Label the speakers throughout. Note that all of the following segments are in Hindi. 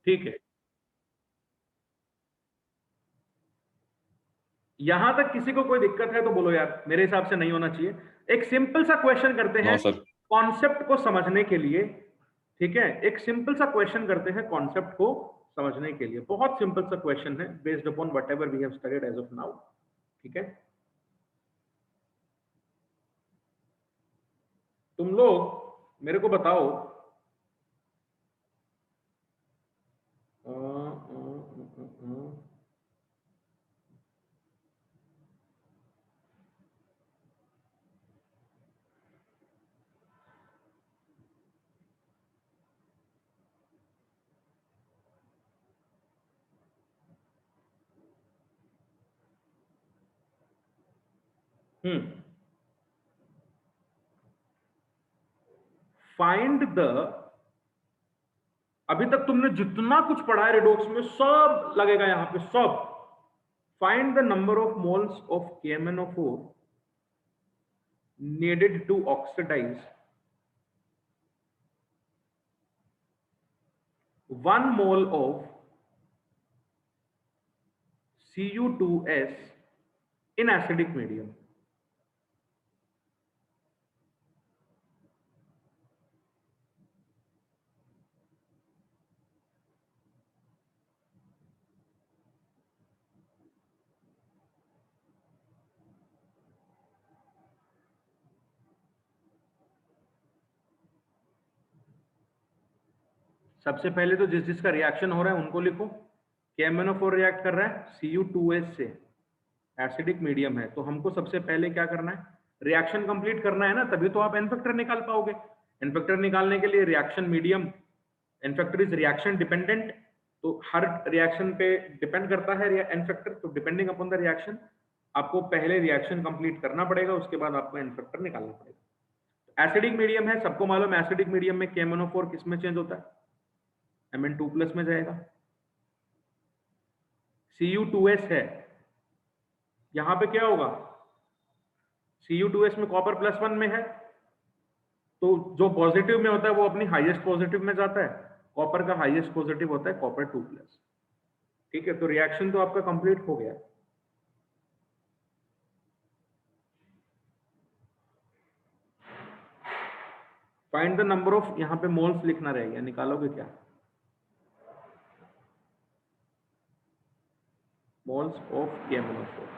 Speaker 1: ठीक है, यहां तक किसी को कोई दिक्कत है तो बोलो यार, मेरे हिसाब से नहीं होना चाहिए। एक सिंपल सा क्वेश्चन करते
Speaker 2: नो
Speaker 1: हैं
Speaker 2: सर।
Speaker 1: कॉन्सेप्ट को समझने के लिए। ठीक है, एक सिंपल सा क्वेश्चन करते हैं कॉन्सेप्ट को समझने के लिए। बहुत सिंपल सा क्वेश्चन है, based upon whatever we have studied as of now. ठीक है, तुम लोग मेरे को बताओ, अ, अ, अ, अ, फाइंड द, अभी तक तुमने जितना कुछ पढ़ा है रेडोक्स में सब लगेगा यहां पे सब। Find the number of moles of KMnO4 needed to oxidize 1 mole of Cu2s in acidic medium। सबसे पहले तो जिस जिसका रिएक्शन हो रहा है उनको लिखो। KMnO4 रिएक्ट कर रहा है Cu2s से, एसिडिक मीडियम है, तो हमको सबसे पहले क्या करना है, रिएक्शन कंप्लीट करना है ना, तभी तो आप एन फैक्टर निकाल पाओगे। एन फैक्टर निकालने के लिए reaction medium, n factor is reaction dependent, तो हर रिएक्शन पे डिपेंड करता है एन फैक्टर, तो डिपेंडिंग अपॉन द रिएक्शन आपको पहले रिएक्शन कंप्लीट करना पड़ेगा, उसके बाद आपको एन फैक्टर निकालना पड़ेगा। एसिडिक मीडियम है, सबको मालूम है एसिडिक मीडियम में KMnO4 किस में चेंज होता है, Mn2+ में जाएगा। Cu2s है, यहां पे क्या होगा, Cu2s में कॉपर +1 में है, तो जो पॉजिटिव में होता है वो अपनी हाईएस्ट पॉजिटिव में जाता है, कॉपर का हाईएस्ट पॉजिटिव होता है कॉपर 2+। ठीक है, तो रिएक्शन तो आपका कंप्लीट हो गया। फाइंड द नंबर ऑफ, यहां पे मोल्स लिखना रहेगा, निकालोगे क्या, मोल्स ऑफ KMnO4।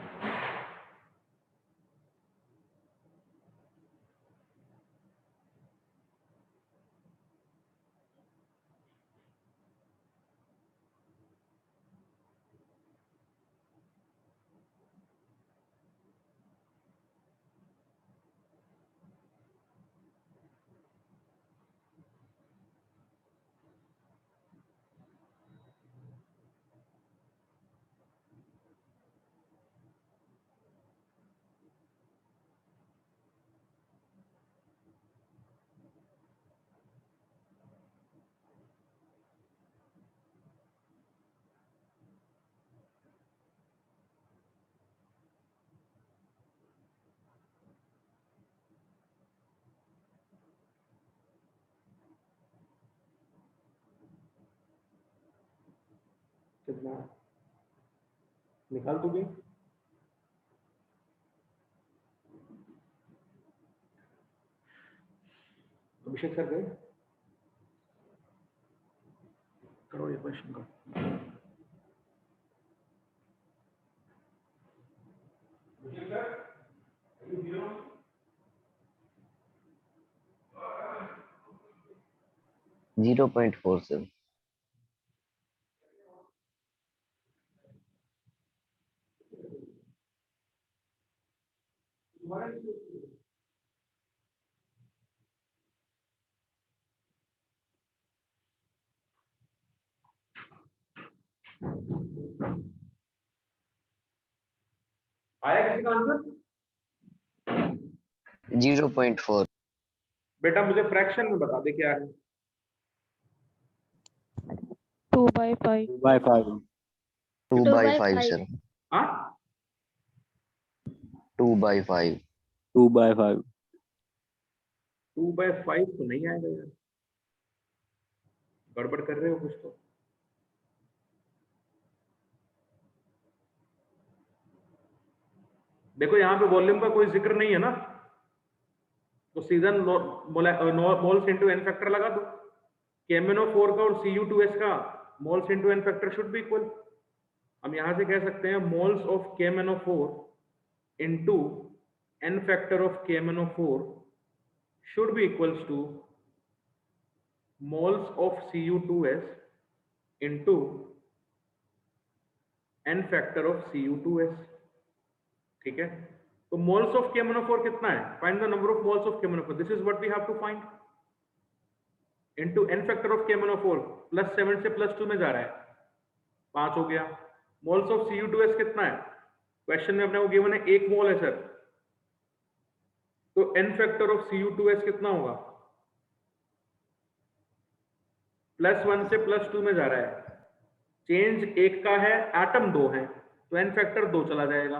Speaker 1: कितना निकाल दोगे, अभिषेक सर गए, करो ये क्वेश्चन का।
Speaker 3: 0.47।
Speaker 1: आया किसी का आंसर?
Speaker 3: 0.4।
Speaker 1: बेटा मुझे फ्रैक्शन में बता दे क्या है।
Speaker 4: 2/5।
Speaker 5: 2/5।
Speaker 3: 2/5 सर।
Speaker 1: हाँ,
Speaker 3: 2/5।
Speaker 5: 2/5।
Speaker 1: 2/5 तो नहीं आएगा यार, गड़बड़ कर रहे हो कुछ तो। देखो यहाँ पे वॉल्यूम का कोई जिक्र नहीं है ना, तो सीधा मोल्स इंटू एन फैक्टर लगा दो। KMnO4 का और Cu2s का moles into n factor should be equal. हम यहां से कह सकते हैं moles of KMnO4 into n factor of KMnO4 should be equals to moles of Cu2s into n factor of Cu2s। ठीक है, तो moles of KMnO4 कितना है? Find the number of moles of KMnO4, this is what we have to find, into n factor of KMnO4 plus 7 से प्लस 2 में जा रहा है, 5 हो गया। moles of Cu2s कितना है? क्वेश्चन में अपने को गिवन है 1 मोल है सर, तो n फैक्टर ऑफ Cu2s कितना होगा? प्लस 1 से प्लस 2 में जा रहा है, चेंज 1 का है, एटम 2 है, तो n फैक्टर 2 चला जाएगा।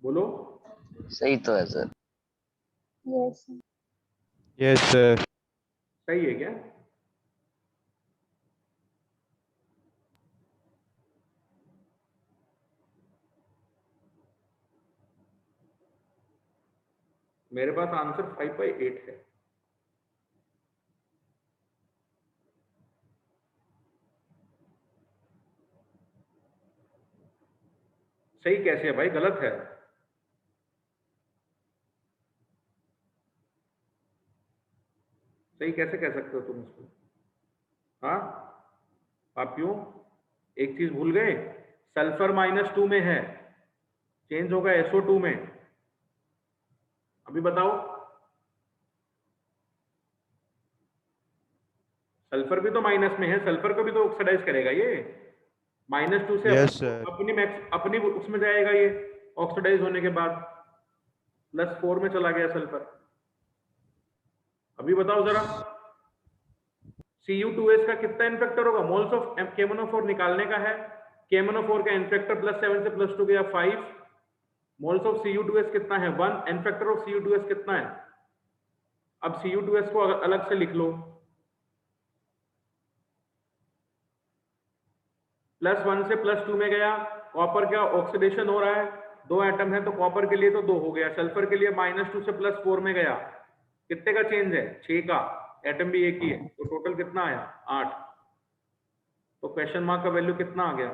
Speaker 1: बोलो
Speaker 3: सही तो है सर।
Speaker 4: Yes.
Speaker 2: Yes, sir.
Speaker 1: सही है क्या? मेरे पास आंसर 5/8 है। सही कैसे है भाई? गलत है। सही कैसे कह सकते हो तुम इसको? हाँ, आप क्यों? एक चीज भूल गए, सल्फर -2 में है, चेंज होगा SO2 में। अभी बताओ, सल्फर भी तो माइनस में है, सल्फर को भी तो ऑक्सीडाइज करेगा ये। -2 से
Speaker 2: Yes, sir.
Speaker 1: अपनी उसमें जाएगा ये ऑक्सीडाइज होने के बाद, +4 में चला गया सल्फर। अभी बताओ जरा, Cu2s का कितना एन फैक्टर होगा? मोल्स ऑफ KMnO4 निकालने का है, KMnO4 का एन फैक्टर प्लस 7 से प्लस 2 गया 5, मोल्स ऑफ Cu2s कितना है? 1, एन फैक्टर ऑफ Cu2s कितना है? अब Cu2s को अलग से लिख लो, प्लस 1 से प्लस 2 में गया, कॉपर का ऑक्सीडेशन हो रहा है, 2 एटम है तो कॉपर के लिए तो 2 हो गया, सल्फर के लिए -2 से +4 में गया, कितने का चेंज है? 6 का, एटम भी एक ही है, तो टोटल कितना आया? 8। तो क्वेश्चन मार्क का वैल्यू कितना आ गया?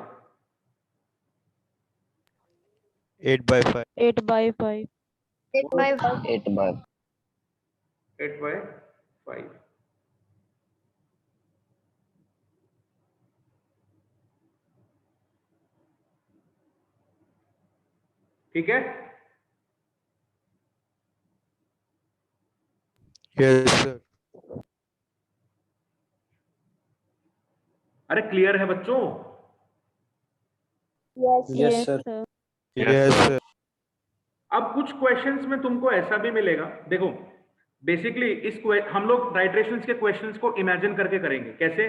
Speaker 2: 8/5.
Speaker 4: 8/5.
Speaker 3: 8/5।
Speaker 1: 8/5। ठीक है,
Speaker 2: Yes, sir.
Speaker 1: अरे क्लियर है बच्चों?
Speaker 4: Yes, sir.
Speaker 2: Yes, sir.
Speaker 1: अब कुछ क्वेश्चंस में तुमको ऐसा भी मिलेगा, देखो बेसिकली हम लोग नाइट्रेशंस के क्वेश्चंस को इमेजिन करके करेंगे। कैसे?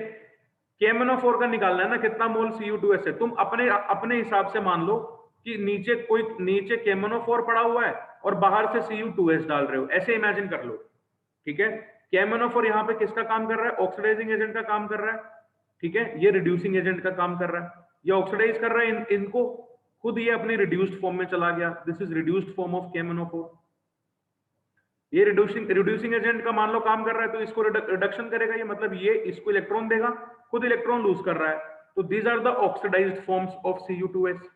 Speaker 1: KMnO4 का निकालना है ना, कितना मोल Cu2s है, तुम अपने हिसाब से मान लो कि नीचे KMnO4 पड़ा हुआ है और बाहर से Cu2s डाल रहे हो, ऐसे इमेजिन कर लो। ठीक है, KMnO4 यहाँ पे किसका काम कर रहा है? ऑक्सीडाइजिंग एजेंट का काम कर रहा है। ठीक है, ये रिड्यूसिंग एजेंट का काम कर रहा है, ये ऑक्सीडाइज कर रहा है इनको, खुद ये अपनी रिड्यूस्ड फॉर्म में चला गया। This is reduced form of KMnO4। ये रिड्यूसिंग एजेंट का मान लो काम कर रहा है, तो इसको रिडक्शन करेगा, ये मतलब ये इसको इलेक्ट्रॉन देगा, खुद इलेक्ट्रॉन लूज कर रहा है, तो these are the oxidised forms of Cu2s।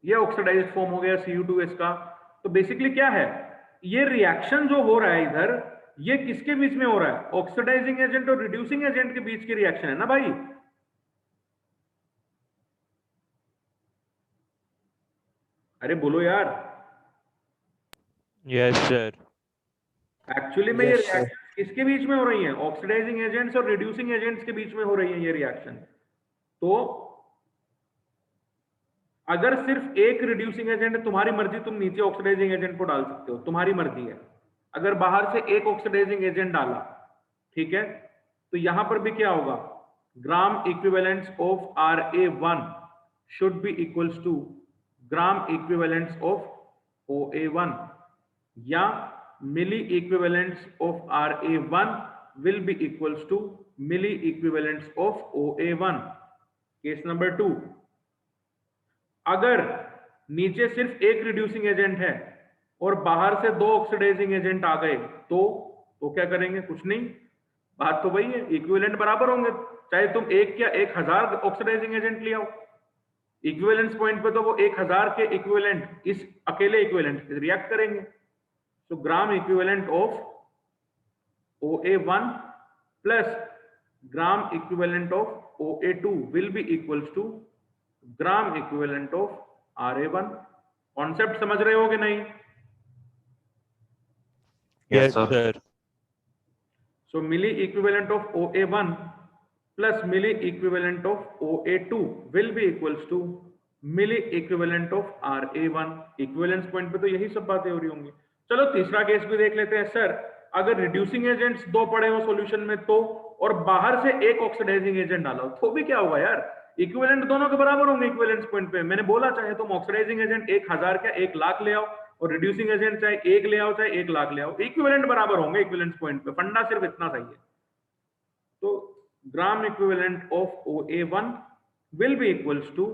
Speaker 1: ये ऑक्सीडाइज्ड फॉर्म हो गया Cu2s का। तो बेसिकली क्या है, ये रिएक्शन जो हो रहा है इधर, ये किसके बीच में हो रहा है? ऑक्सीडाइजिंग एजेंट और रिड्यूसिंग एजेंट के बीच की रिएक्शन है ना भाई। अरे बोलो यार।
Speaker 2: Yes, sir.
Speaker 1: एक्चुअली में ये रिएक्शन किसके बीच में हो रही है? ऑक्सीडाइजिंग एजेंट्स और रिड्यूसिंग एजेंट्स के बीच में हो रही है ये रिएक्शन। तो अगर सिर्फ एक रिड्यूसिंग एजेंट है, तुम्हारी मर्जी, तुम नीचे ऑक्सीडाइजिंग एजेंट को डाल सकते हो, तुम्हारी मर्जी है। अगर बाहर से एक ऑक्सीडाइजिंग एजेंट डाला, ठीक है, तो यहां पर भी क्या होगा? Gram equivalence of Ra1 should be equals to gram equivalence of OA1, या milli equivalence of Ra1 will be equals to milli equivalence of OA1। Case number 2, अगर नीचे सिर्फ एक रिड्यूसिंग एजेंट है और बाहर से 2 ऑक्सीडाइजिंग एजेंट आ गए तो क्या करेंगे? कुछ नहीं, बात तो वही है, इक्विवेलेंट बराबर होंगे, चाहे तुम 1 या 1000 ऑक्सीडाइजिंग एजेंट ले आओ, इक्विवेलेंस पॉइंट पे तो वो 1000 के इक्विवेलेंट इस अकेले इक्विवेलेंट से रिएक्ट करेंगे। तो gram equivalent of OA1 plus gram equivalent of OA2 will be equals to gram equivalent of RA1। Concept समझ रहे हो कि नहीं?
Speaker 2: Yes, sir.
Speaker 1: So milli equivalent of OA1 plus milli equivalent of OA2 will be equals to milli equivalent of RA1। Equivalence point पे तो यही सब बातें हो रही होंगी। चलो तीसरा केस भी देख लेते हैं। सर अगर रिड्यूसिंग एजेंट्स 2 पड़े हो सॉल्यूशन में तो, और बाहर से एक ऑक्सीडाइजिंग एजेंट डाला हो तो भी क्या होगा यार? इक्विवेलेंट दोनों के बराबर होंगे इक्विवेलेंस पॉइंट पे। मैंने बोला चाहे तुम ऑक्सीडाइजिंग एजेंट 1000 का 1 लाख ले आओ और रिड्यूसिंग एजेंट चाहे 1 ले आओ चाहे 1 लाख ले आओ, इक्विवेलेंट बराबर होंगे इक्विवेलेंस पॉइंट पे। फंडा सिर्फ इतना सही है। तो gram equivalent of OA1 will be equals to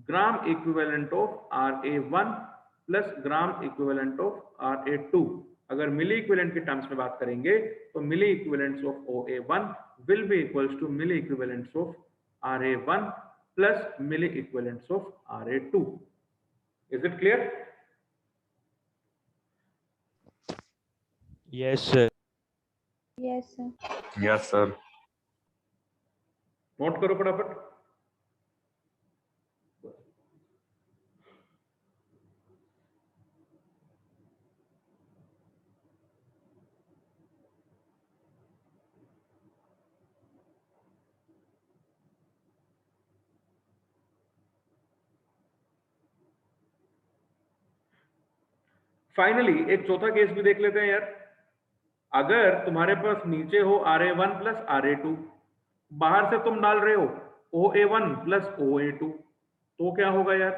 Speaker 1: gram equivalent of RA1 plus gram equivalent of RA2। अगर मिली इक्विवेलेंट के टर्म्स में बात करेंगे तो milli equivalents of OA1 will be equals to milli equivalents of RA1 plus milli equivalents of RA2। Is it clear?
Speaker 2: Yes, sir.
Speaker 4: Yes, sir.
Speaker 5: Yes, sir.
Speaker 1: Note करो फटाफट। फाइनली एक चौथा केस भी देख लेते हैं यार। अगर तुम्हारे पास नीचे हो RA1 प्लस RA2, बाहर से तुम डाल रहे हो OA1 प्लस OA2, तो क्या होगा यार?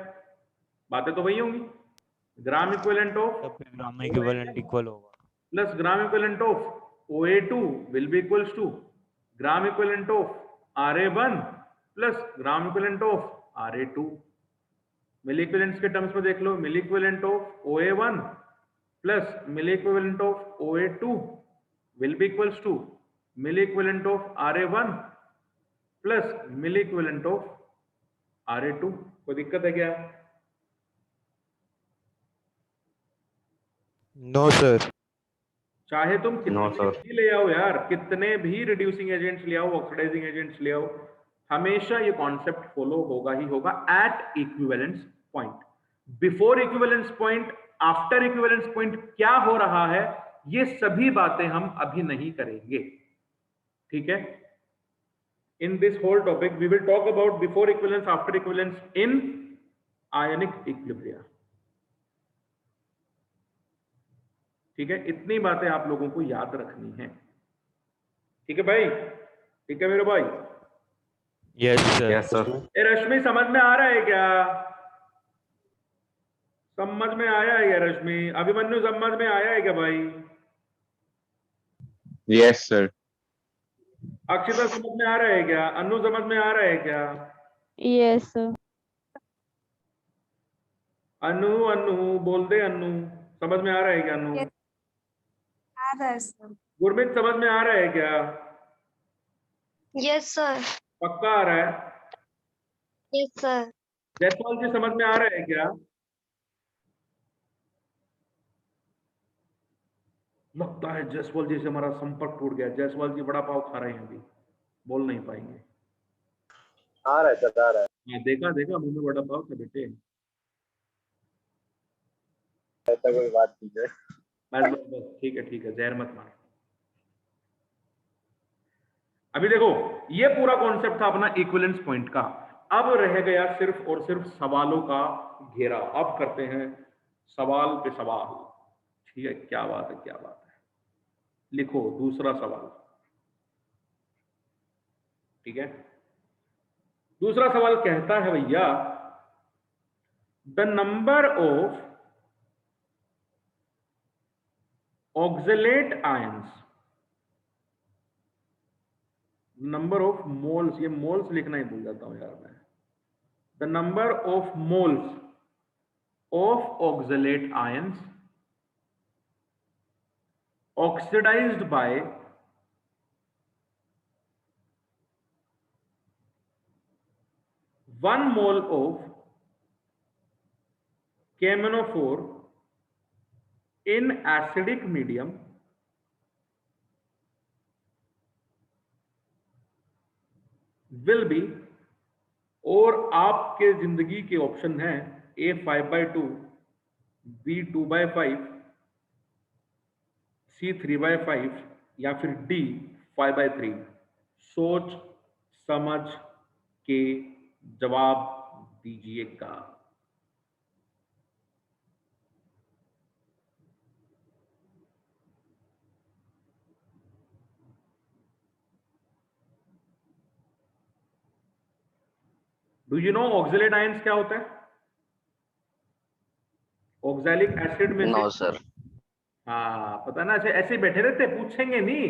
Speaker 1: बातें तो वही होंगी। ग्राम इक्विवेलेंट ऑफ
Speaker 2: तब फिर ग्राम इक्विवेलेंट इक्वल होगा।
Speaker 1: Plus gram equivalent of OA2 will be equals to gram equivalent of RA1 plus gram equivalent of RA2। Milli equivalents के टर्म्स में देख लो, milli equivalent of OA1 plus milli equivalent of OA2 will be equals to milli equivalent of RA1 plus milli equivalent of RA2। कोई दिक्कत है क्या?
Speaker 2: No, sir.
Speaker 1: चाहे तुम
Speaker 5: No,
Speaker 1: कितने
Speaker 5: sir.
Speaker 1: भी ले आओ यार, कितने भी रिड्यूसिंग एजेंट्स ले आओ, ऑक्सीडाइजिंग एजेंट्स ले आओ, हमेशा ये कॉन्सेप्ट फॉलो होगा ही होगा at equivalence point. Before equivalence point, after equivalence point क्या हो रहा है, ये सभी बातें हम अभी नहीं करेंगे, ठीक है? In this whole topic we will talk about before equivalence, after equivalence in ionic equilibria, ठीक है? इतनी बातें आप लोगों को याद रखनी है, ठीक है भाई? ठीक है मेरे भाई?
Speaker 2: Yes, sir.
Speaker 5: Yes, sir.
Speaker 1: ए रश्मि, समझ में आ रहा है क्या? समझ में आया है क्या रश्मि? अभिमन्यु समझ में आया है क्या भाई?
Speaker 5: Yes, sir.
Speaker 1: अक्षिता समझ में आ रहा है क्या? अनु समझ में आ रहा है क्या?
Speaker 4: Yes, sir.
Speaker 1: अनु अनु बोल दे, अनु समझ में आ रहा है क्या? अनु
Speaker 6: आ रहा है सर।
Speaker 1: गुरमीत समझ में आ रहा है क्या?
Speaker 6: Yes sir.
Speaker 1: पक्का आ रहा है?
Speaker 6: Yes sir.
Speaker 1: जयसवाल जी समझ में आ रहा है क्या? लगता है जयसवाल जी से हमारा संपर्क टूट गया। जयसवाल जी बड़ा पाव खा रहे हैं, अभी बोल नहीं पाएंगे।
Speaker 7: आ रहा है सर, आ रहा है।
Speaker 1: हाँ, देखा देखा, मुंह में बड़ा पाव था बेटे।
Speaker 7: ऐसा कोई बात नहीं है।
Speaker 1: बस बस बस, ठीक है ठीक है, जहर मत मार। अभी देखो, ये पूरा कॉन्सेप्ट था अपना इक्विवेलेंस पॉइंट का। अब रह गया सिर्फ और सिर्फ सवालों का घेरा। अब करते हैं सवाल पे सवाल, ठीक है? क्या बात है, क्या बात है। लिखो दूसरा सवाल, ठीक है? दूसरा सवाल कहता है भैया, the number of oxalate ions, number of moles, ये मोल्स लिखना ही भूल जाता हूं यार मैं, the number of moles of oxalate ions oxidized by 1 mole of KMnO4 in acidic medium will be, और आपके जिंदगी के ऑप्शन हैं A 5/2, B 2/5, C 3/5 या फिर D 5/3। सोच समझ के जवाब दीजिएगा। Do you know oxalate ions क्या होता है? ऑक्सैलिक एसिड में
Speaker 3: नो
Speaker 1: से,
Speaker 3: सर।
Speaker 1: हाँ पता ना, ऐसे ही बैठे रहते, पूछेंगे नहीं,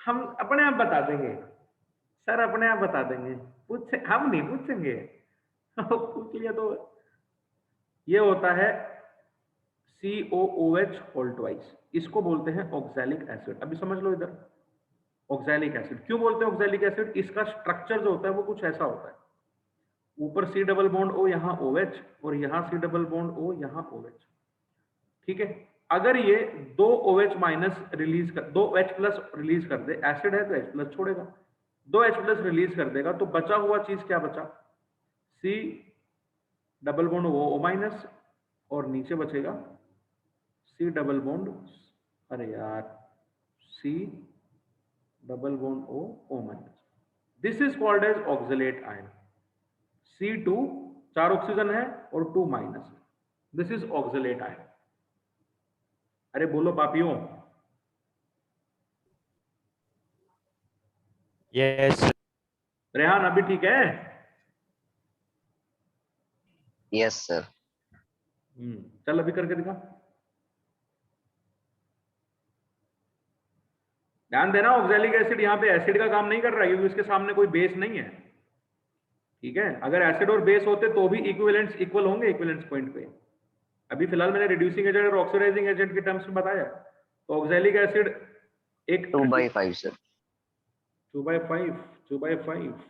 Speaker 1: हम अपने आप बता देंगे सर, अपने आप बता देंगे, पूछे हम नहीं पूछेंगे। पूछ लिया तो ये होता है COOH होल ट्वाइस, इसको बोलते हैं ऑक्सैलिक एसिड। अभी समझ लो इधर, ऑक्सैलिक एसिड क्यों बोलते हैं ऑक्सैलिक एसिड? इसका स्ट्रक्चर जो होता है वो कुछ ऐसा होता है, ऊपर C डबल बॉन्ड O, यहाँ OH, और यहाँ C डबल बॉन्ड O, यहाँ OH। ठीक है, अगर ये 2 OH माइनस रिलीज कर, 2 H प्लस रिलीज कर दे, एसिड है तो H प्लस छोड़ेगा, 2 H प्लस रिलीज कर देगा, तो बचा हुआ चीज क्या बचा? C double bond O minus, और नीचे बचेगा C डबल बॉन्ड, अरे यार, C double bond O minus. This is called as oxalate ion. C2 4 oxygen है और 2 माइनस है, दिस इज ऑक्सैलेट आयन। अरे बोलो पापियों।
Speaker 2: Yes, sir.
Speaker 1: रेहान अभी ठीक है?
Speaker 3: Yes sir.
Speaker 1: चल अभी करके दिखा। ध्यान देना, ऑक्सैलिक एसिड यहाँ पे एसिड का काम नहीं कर रहा है, क्योंकि इसके सामने कोई बेस नहीं है। ठीक है, अगर एसिड और बेस होते तो भी इक्विवेलेंस इक्वल होंगे इक्विवेलेंस पॉइंट पे। अभी फिलहाल मैंने रिड्यूसिंग एजेंट और ऑक्सीडाइजिंग एजेंट के टर्म्स में बताया। तो ऑक्सैलिक एसिड एक
Speaker 3: 2/5 सर।
Speaker 1: 2/5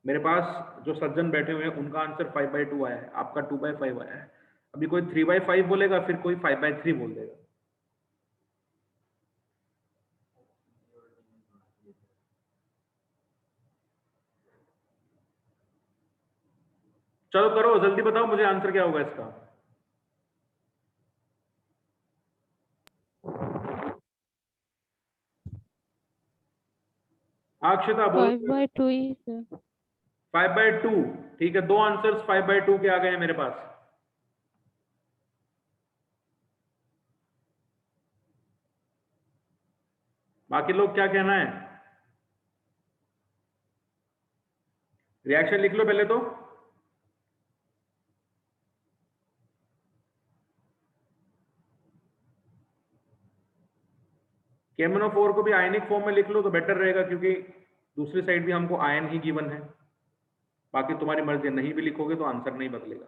Speaker 1: मेरे पास जो सज्जन बैठे हुए हैं उनका आंसर 5/2 आया है, आपका 2/5 आया है। अभी कोई 3/5 बोलेगा, फिर कोई 5/3 बोल देगा। चलो करो जल्दी, बताओ मुझे आंसर क्या होगा इसका। अक्षता बोल।
Speaker 4: 5/2 ही sir।
Speaker 1: 5/2, ठीक है, दो आंसर्स 5/2 के आ गए हैं मेरे पास। बाकी लोग क्या कहना है? रिएक्शन लिख लो पहले तो। KMnO4 को भी आयनिक फॉर्म में लिख लो तो बेटर रहेगा, क्योंकि दूसरी साइड भी हमको आयन ही गिवन है। बाकी तुम्हारी मर्जी, नहीं भी लिखोगे तो आंसर नहीं बदलेगा,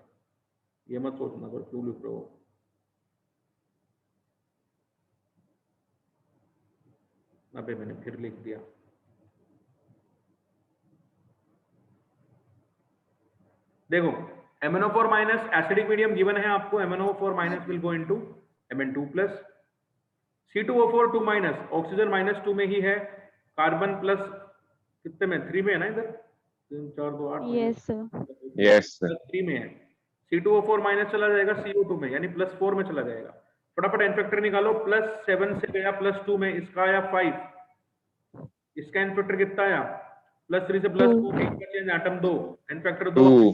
Speaker 1: ये मत सोचना तो क्यों लिख रहे हो। अबे मैंने फिर लिख दिया। देखो, MnO4 minus acidic medium given है आपको, MnO4 minus will go into Mn2 plus, C2O4 2 minus, oxygen -2 में ही है, कार्बन प्लस कितने में? 3 में है ना, इधर 3 4 2 8
Speaker 4: Yes sir।
Speaker 7: Yes sir.
Speaker 1: 3 में है। C2O4 माइनस चला जाएगा CO2 में, यानी +4 में चला जाएगा। फटाफट एन फैक्टर निकालो, +7 से गया +2 में, इसका आया 5, इसका एन फैक्टर कितना आया? +3 से +2 में, इसका चेंज एटम 2, एन फैक्टर 2,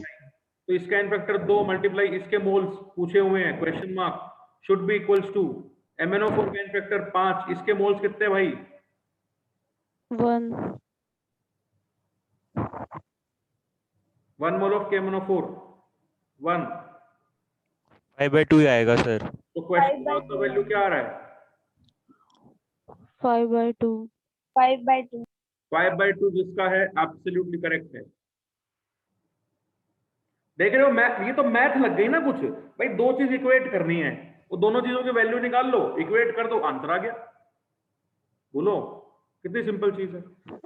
Speaker 1: तो इसका एन फैक्टर 2 मल्टीप्लाई इसके मोल्स पूछे हुए हैं, question mark, should be equals to MnO4 का एन फैक्टर 5, इसके मोल्स कितने भाई?
Speaker 4: 1।
Speaker 1: 1 मोल ऑफ KMnO4 1।
Speaker 2: 5/2 ही आएगा सर।
Speaker 1: तो क्वेश्चन मार्क का वैल्यू क्या आ रहा है?
Speaker 4: 5/2।
Speaker 6: 5/2।
Speaker 1: 5/2 जिसका है एब्सोल्युटली करेक्ट है। देख रहे हो, ये तो मैथ लग गई ना कुछ। भाई दो चीज इक्वेट करनी है, वो दोनों चीजों की वैल्यू निकाल लो, इक्वेट कर दो, आंसर आ गया। बोलो कितनी सिंपल चीज है।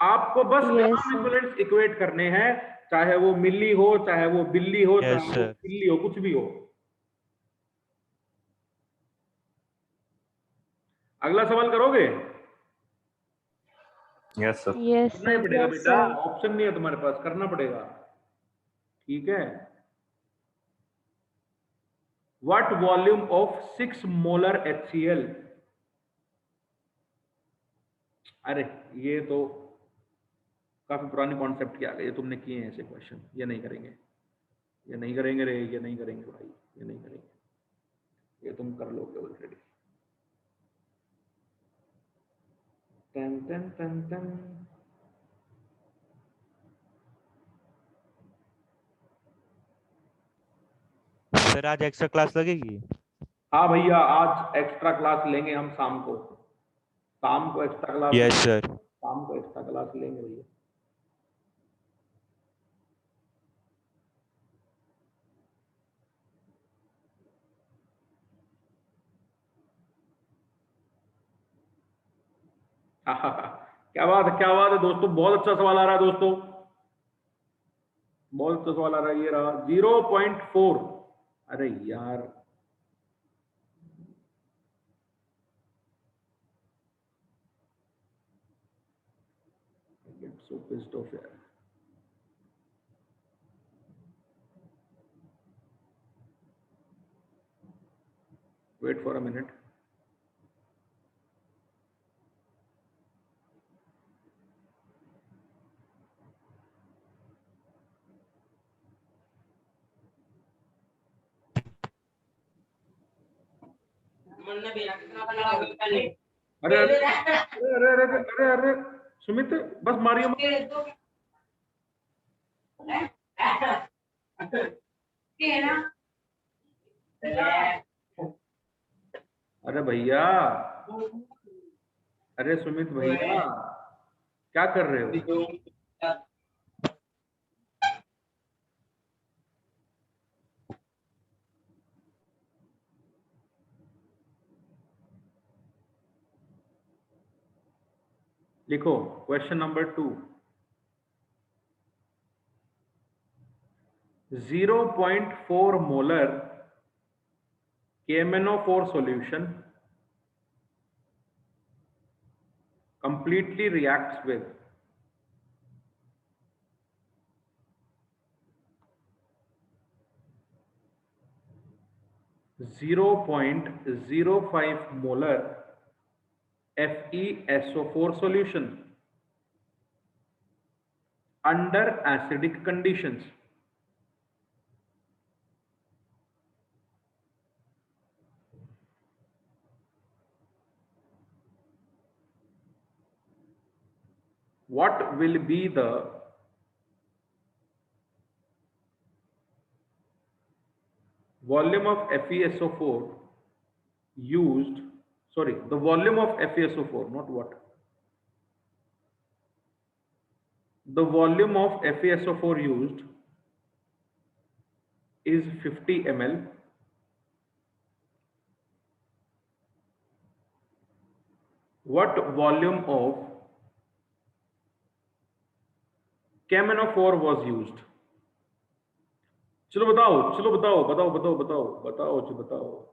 Speaker 1: आपको बस
Speaker 4: Yes, sir.
Speaker 1: इक्विवेलेंट्स इक्वेट करने हैं, चाहे वो मिली हो, चाहे वो बिल्ली हो,
Speaker 2: Yes,
Speaker 1: चाहे वो
Speaker 2: sir.
Speaker 1: बिल्ली हो, कुछ भी हो। अगला सवाल करोगे?
Speaker 7: Yes sir.
Speaker 4: Yes,
Speaker 1: करना ही
Speaker 4: sir.
Speaker 1: पड़ेगा
Speaker 6: Yes,
Speaker 1: बेटा,
Speaker 6: sir.
Speaker 1: ऑप्शन नहीं है तुम्हारे पास, करना पड़ेगा। ठीक है। What volume of 6 molar HCl? अरे ये तो काफी पुराने कॉन्सेप्ट के आ गए, ये तुमने किए हैं ऐसे क्वेश्चन, ये नहीं करेंगे, ये नहीं करेंगे रे, ये नहीं करेंगे भाई, ये नहीं करेंगे, ये तुम कर लोगे ऑलरेडी। टन टन टन टन।
Speaker 2: सर आज एक्स्ट्रा क्लास लगेगी?
Speaker 1: हाँ भैया, आज एक्स्ट्रा क्लास लेंगे हम शाम को। शाम को एक्स्ट्रा क्लास,
Speaker 2: यस सर।
Speaker 1: शाम को एक्स्ट्रा क्लास लेंगे भैया। क्या बात है, क्या बात है दोस्तों, बहुत अच्छा सवाल आ रहा है दोस्तों, बहुत अच्छा सवाल आ रहा है। ये रहा 0.4। अरे यार, गेट सो पिस्ड ऑफ यार। Wait for a minute. अरे अरे अरे अरे अरे अरे सुमित, बस मारियो मत। अरे भैया, अरे सुमित भैया, क्या कर रहे हो? लिखो question number 2। 0.4 molar KMnO4 solution completely reacts with 0.05 molar FeSO4 solution under acidic conditions. What will be the volume of FeSO4 used, sorry, the volume of FeSO4, not what. The volume of FeSO4 used is 50 ml. What volume of KMnO4 was used? चलो बताओ, चलो बताओ, बताओ बताओ बताओ बताओ, चलो बताओ।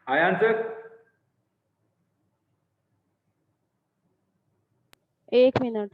Speaker 1: आया आंसर?
Speaker 4: 1 मिनट।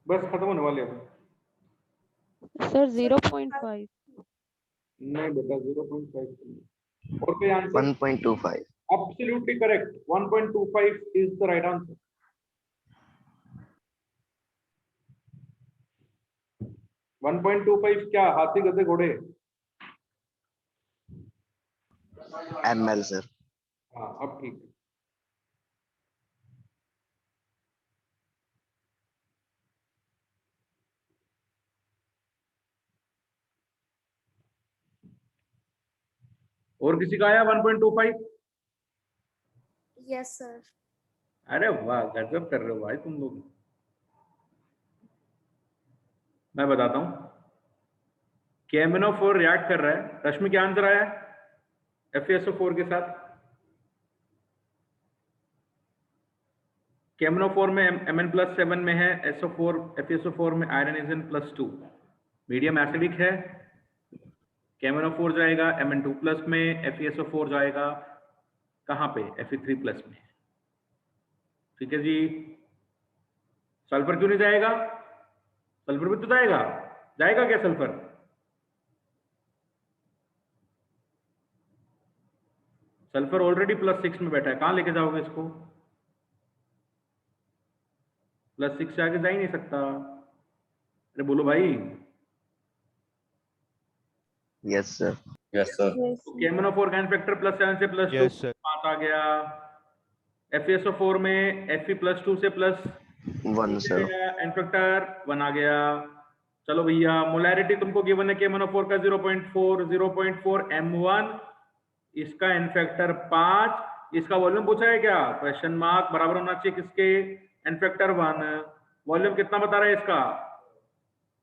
Speaker 1: बस खत्म होने वाले हैं।
Speaker 4: सर 0.5।
Speaker 1: नहीं बेटा 0.5 और कोई answer?
Speaker 3: 1.25.
Speaker 1: Absolutely correct. 1.25 is the right answer. .25 क्या हाथी गधे घोड़े?
Speaker 3: ml sir.
Speaker 1: हाँ अब ठीक है। और किसी का आया 1.25?
Speaker 6: Yes, sir.
Speaker 1: अरे वाह गजब कर रहे हो भाई तुम लोग। मैं बताता हूँ, KMnO4 रिएक्ट कर रहा है। रश्मि क्या आंसर आया FeSO4 के साथ? KMnO4 में Mn+7 में है, SO4 FeSO4 में iron is in +2, medium acidic है। KMnO4 जाएगा Mn2+ में, FeSO4 जाएगा कहाँ पे? Fe3+ में। ठीक है जी। सल्फर क्यों नहीं जाएगा? सल्फर भी तो जाएगा। जाएगा क्या सल्फर? सल्फर ऑलरेडी +6 में बैठा है, कहां लेके जाओगे इसको? +6 से आगे जा ही नहीं सकता। अरे बोलो भाई।
Speaker 3: Yes sir.
Speaker 7: Yes, sir.
Speaker 6: Yes.
Speaker 1: तो KMnO4 का फैक्टर +7 से +2
Speaker 2: Yes, sir.
Speaker 1: 5 आ गया। FeSO4 में Fe+2 से
Speaker 3: One sir.
Speaker 1: फैक्टर 1 आ गया। चलो भैया, मोलैरिटी तुमको गिवन है KMnO4 का 0.4 M1, इसका इनफैक्टर 5, इसका वॉल्यूम पूछा है क्या? क्वेश्चन मार्क बराबर होना चाहिए किसके? इनफैक्टर 1। वॉल्यूम कितना बता रहा है इसका?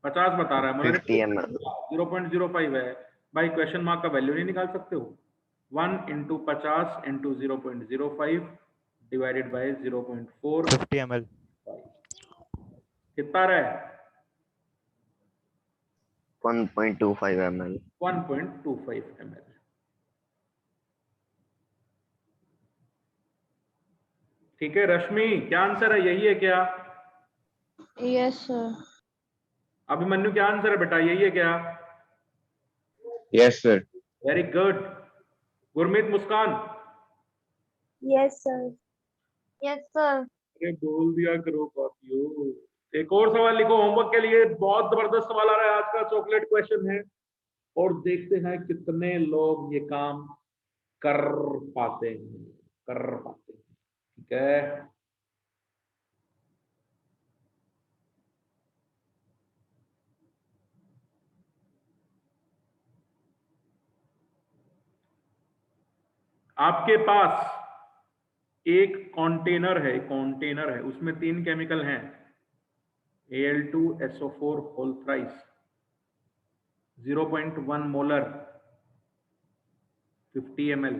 Speaker 1: 50 बता रहा है। Molarity
Speaker 3: 50 ml.
Speaker 1: 0.05 है भाई। क्वेश्चन मार्क का वैल्यू नहीं निकाल सकते हो? 1 × 50 × 0.05 डिवाइडेड बाय 0.4
Speaker 2: 50 ml.
Speaker 1: कितना आ रहा है?
Speaker 3: 1.25 ml.
Speaker 1: 1.25 ml। ठीक है रश्मि, क्या आंसर है? यही है क्या?
Speaker 4: Yes sir.
Speaker 1: अभिमन्यु क्या आंसर है बेटा? यही है क्या?
Speaker 7: Yes, sir.
Speaker 1: Very good. Gurmeet, Muskan?
Speaker 6: Yes, sir. Yes, sir.
Speaker 1: अरे बोल दिया करो कॉपियो। एक और सवाल लिखो होमवर्क के लिए। बहुत जबरदस्त सवाल आ रहा है आज का, चॉकलेट क्वेश्चन है, और देखते हैं कितने लोग ये काम कर पाते हैं। ठीक है। आपके पास एक कंटेनर है, उसमें 3 केमिकल हैं, Al2SO4 whole thrice 0.1 molar 50 ml,